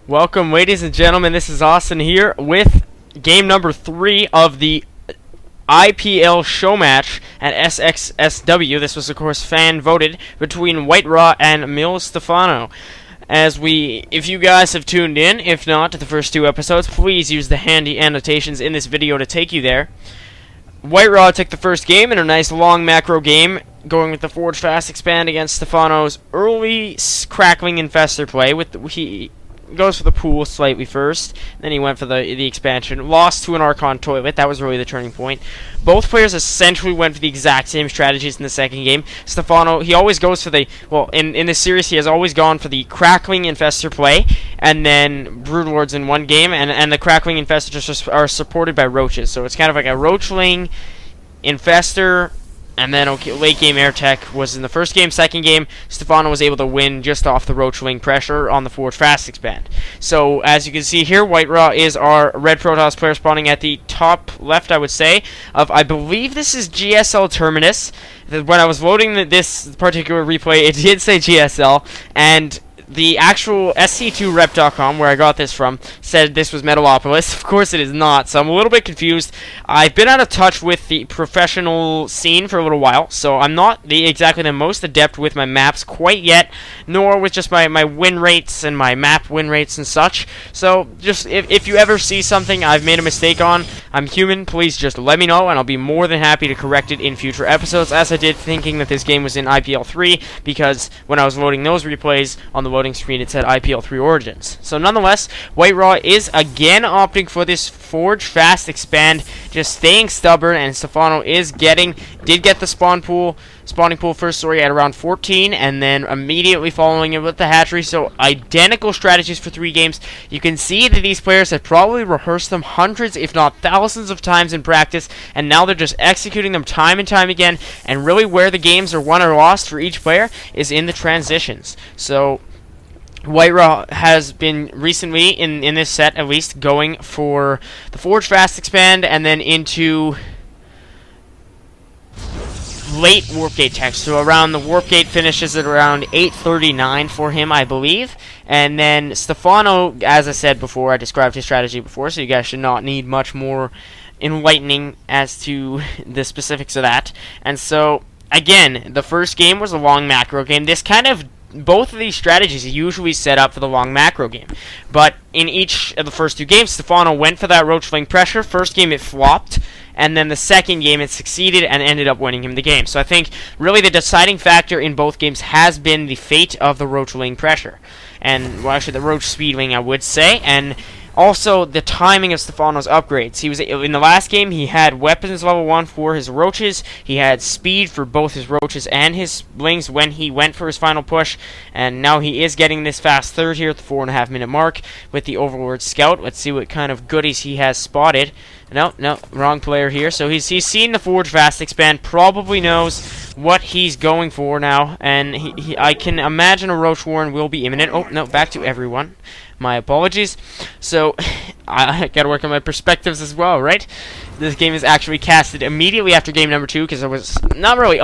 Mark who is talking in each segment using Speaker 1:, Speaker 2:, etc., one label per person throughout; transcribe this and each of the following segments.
Speaker 1: Welcome, ladies and gentlemen. This is Austin here with game number 3 of the IPL show match at SXSW. This was, of course, fan voted between WhiteRa and Stephano. If you guys have tuned in, if not, to the first 2 episodes, please use the handy annotations in this video to take you there. WhiteRa took the first game in a nice long macro game, going with the forward fast expand against Stephano's early crackling infestor play. He goes for the pool slightly first, then he went for the expansion, lost to an Archon toilet. That was really the turning point. Both players essentially went for the exact same strategies in the second game. Stephano, he always goes for in this series, he has always gone for the crackling infestor play, and then Broodlords in one game, and the crackling infestors are supported by roaches. So it's kind of like a roachling infestor. And then, late game air tech was in the first game. Second game, Stephano was able to win just off the roachling pressure on the forward fast expand. So, as you can see here, WhiteRa is our red Protoss player spawning at the top left, I would say, of, I believe this is GSL Terminus. When I was loading this particular replay, it did say GSL, and the actual SC2rep.com, where I got this from, said this was Metalopolis. Of course it is not, so I'm a little bit confused. I've been out of touch with the professional scene for a little while, so I'm not exactly the most adept with my maps quite yet, nor with just my win rates and my map win rates and such. So just if you ever see something I've made a mistake on, I'm human, please just let me know, and I'll be more than happy to correct it in future episodes, as I did thinking that this game was in IPL 3, because when I was loading those replays on the loading screen it said IPL 3 Origins. So nonetheless, WhiteRa is again opting for this forge fast expand, just staying stubborn, and Stephano did get the spawning pool first story at around 14, and then immediately following it with the hatchery. So identical strategies for 3 games. You can see that these players have probably rehearsed them hundreds if not thousands of times in practice, and now they're just executing them time and time again, and really where the games are won or lost for each player is in the transitions. So WhiteRa has been recently, in this set at least, going for the forge fast expand and then into late warp gate tech. So around the warp gate finishes at around 8:39 for him, I believe. And then Stephano, as I said before, I described his strategy before, so you guys should not need much more enlightening as to the specifics of that. And so, again, the first game was a long macro game. Both of these strategies are usually set up for the long macro game. But in each of the first 2 games, Stephano went for that roachling pressure. First game it flopped, and then the second game it succeeded and ended up winning him the game. So I think really the deciding factor in both games has been the fate of the roachling pressure. And, well, actually the roach speedwing, I would say, and also the timing of Stephano's upgrades. He was in the last game, he had weapons level 1 for his roaches, he had speed for both his roaches and his blings when he went for his final push, and now he is getting this fast third here at the 4.5 minute mark with the Overlord Scout. Let's see what kind of goodies he has spotted. No, wrong player here. So he's seen the forward fast expand, probably knows what he's going for now, and I can imagine a Roach Warren will be imminent. Oh, no, back to everyone. My apologies. So, I gotta work on my perspectives as well, right? This game is actually casted immediately after game number 2, because I was not really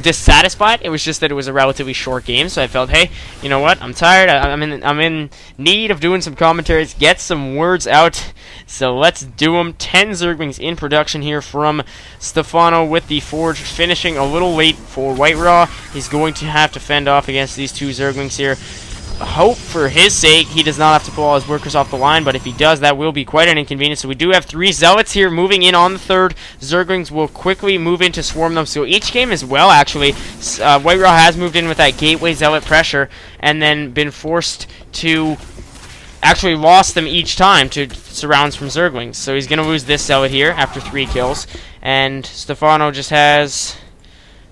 Speaker 1: dissatisfied. It was just that it was a relatively short game, so I felt, hey, you know what? I'm tired. I'm in need of doing some commentaries, get some words out. So let's do them. 10 Zerglings in production here from Stephano, with the Forge finishing a little late for WhiteRa. He's going to have to fend off against these 2 Zerglings here. Hope for his sake he does not have to pull all his workers off the line, but if he does, that will be quite an inconvenience. So we do have 3 Zealots here moving in on the third. Zerglings will quickly move in to swarm them. So each game as well, actually, WhiteRa has moved in with that gateway Zealot pressure and then been forced to actually lost them each time to surrounds from Zerglings. So he's going to lose this Zealot here after 3 kills, and Stephano just has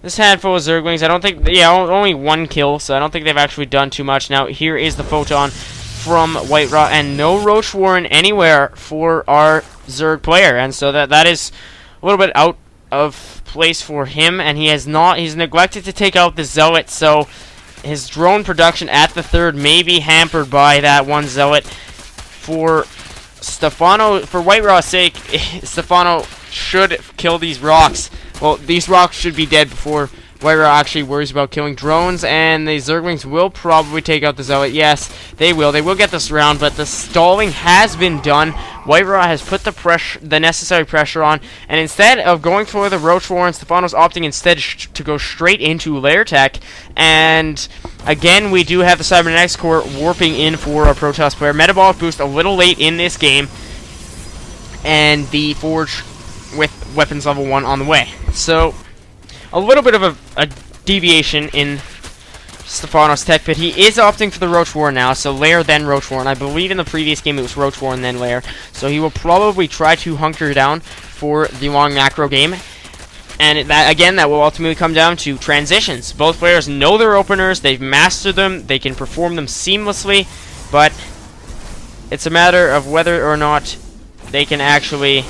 Speaker 1: this handful of Zerglings. I don't think, only 1 kill, so I don't think they've actually done too much. Now, here is the Photon from WhiteRa, and no Roach Warren anywhere for our Zerg player, and so that is a little bit out of place for him, and he's neglected to take out the Zealot, so his drone production at the third may be hampered by that 1 Zealot. For Stephano, for WhiteRa's sake, Stephano should kill these rocks. Well, these rocks should be dead before WhiteRa actually worries about killing drones, and the Zerglings will probably take out the Zealot. Yes, they will. They will get this round, but the stalling has been done. WhiteRa has put the necessary pressure on, and instead of going for the Roach Warren, Stephano's opting instead to go straight into Lair Tech, and again, we do have the Cybernetics Core warping in for a Protoss player. Metabolic boost a little late in this game, and the Forge with weapons level 1 on the way. So, a little bit of a deviation in Stephano's tech, but he is opting for the Roach Warren now, so Lair then Roach Warren. I believe in the previous game it was Roach Warren then Lair, so he will probably try to hunker down for the long macro game. And that will ultimately come down to transitions. Both players know their openers, they've mastered them, they can perform them seamlessly, but it's a matter of whether or not they can actually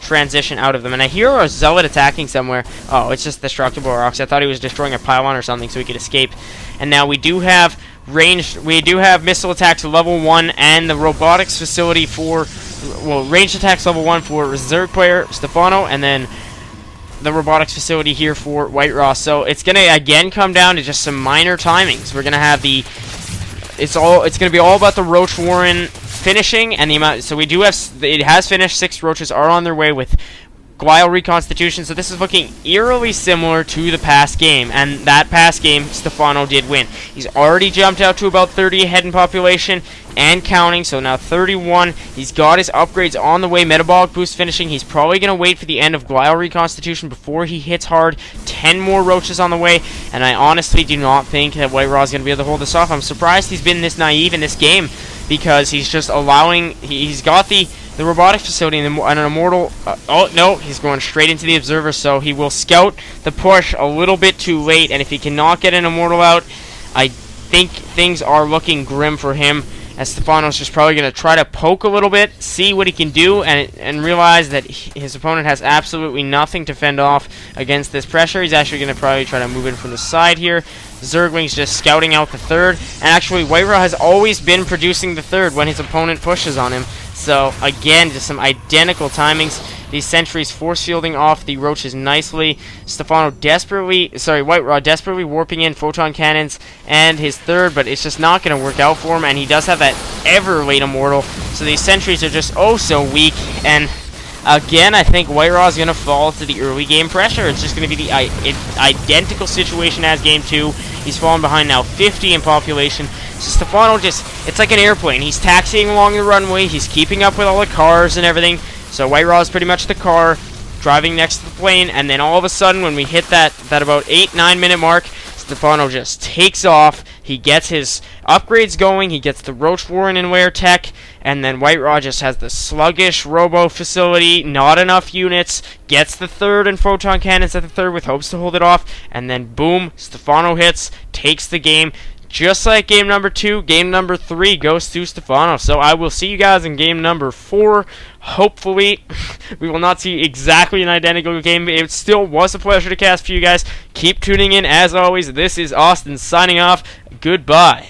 Speaker 1: transition out of them. And I hear a Zealot attacking somewhere. Oh, it's just destructible rocks. I thought he was destroying a pylon or something so he could escape. And now we do have missile attacks level 1 and the robotics facility for, well, ranged attacks level 1 for Zerg player Stephano, and then the robotics facility here for WhiteRa. So it's gonna again come down to just some minor timings. We're gonna have it's gonna be all about the Roach Warren finishing and the amount. So we do have, it has finished. 6 roaches are on their way with glial reconstitution. So this is looking eerily similar to the past game, and that past game Stephano did win. He's already jumped out to about 30 ahead in population and counting, so now 31. He's got his upgrades on the way. Metabolic boost finishing. He's probably going to wait for the end of glial reconstitution before he hits hard. 10 more roaches on the way, and I honestly do not think that WhiteRa is going to be able to hold this off. I'm surprised he's been this naive in this game, because he's just allowing, he's got the robotic facility and an immortal, oh no, he's going straight into the observer, so he will scout the push a little bit too late, and if he cannot get an immortal out, I think things are looking grim for him, as Stephano's just probably going to try to poke a little bit, see what he can do, and realize that his opponent has absolutely nothing to fend off against this pressure. He's actually going to probably try to move in from the side here. Zergling's just scouting out the third, and actually WhiteRa has always been producing the third when his opponent pushes on him. So again, just some identical timings. These sentries force fielding off the roaches nicely. WhiteRa desperately warping in photon cannons and his third, but it's just not going to work out for him, and he does have that ever late immortal, so these sentries are just oh so weak, and again, I think WhiteRa is going to fall to the early game pressure. It's just going to be the identical situation as game 2. He's fallen behind now 50 in population. So Stephano it's like an airplane. He's taxiing along the runway. He's keeping up with all the cars and everything. So WhiteRa is pretty much the car driving next to the plane. And then all of a sudden, when we hit that about 8-9 minute mark, Stephano just takes off. He gets his upgrades going. He gets the Roach Warren and Lair Tech. And then WhiteRa just has the sluggish robo facility, not enough units, gets the third and photon cannons at the third with hopes to hold it off. And then boom, Stephano hits, takes the game. Just like game number 2, game number 3 goes to Stephano. So I will see you guys in game number 4. Hopefully, we will not see exactly an identical game. It still was a pleasure to cast for you guys. Keep tuning in as always. This is Austin signing off. Goodbye.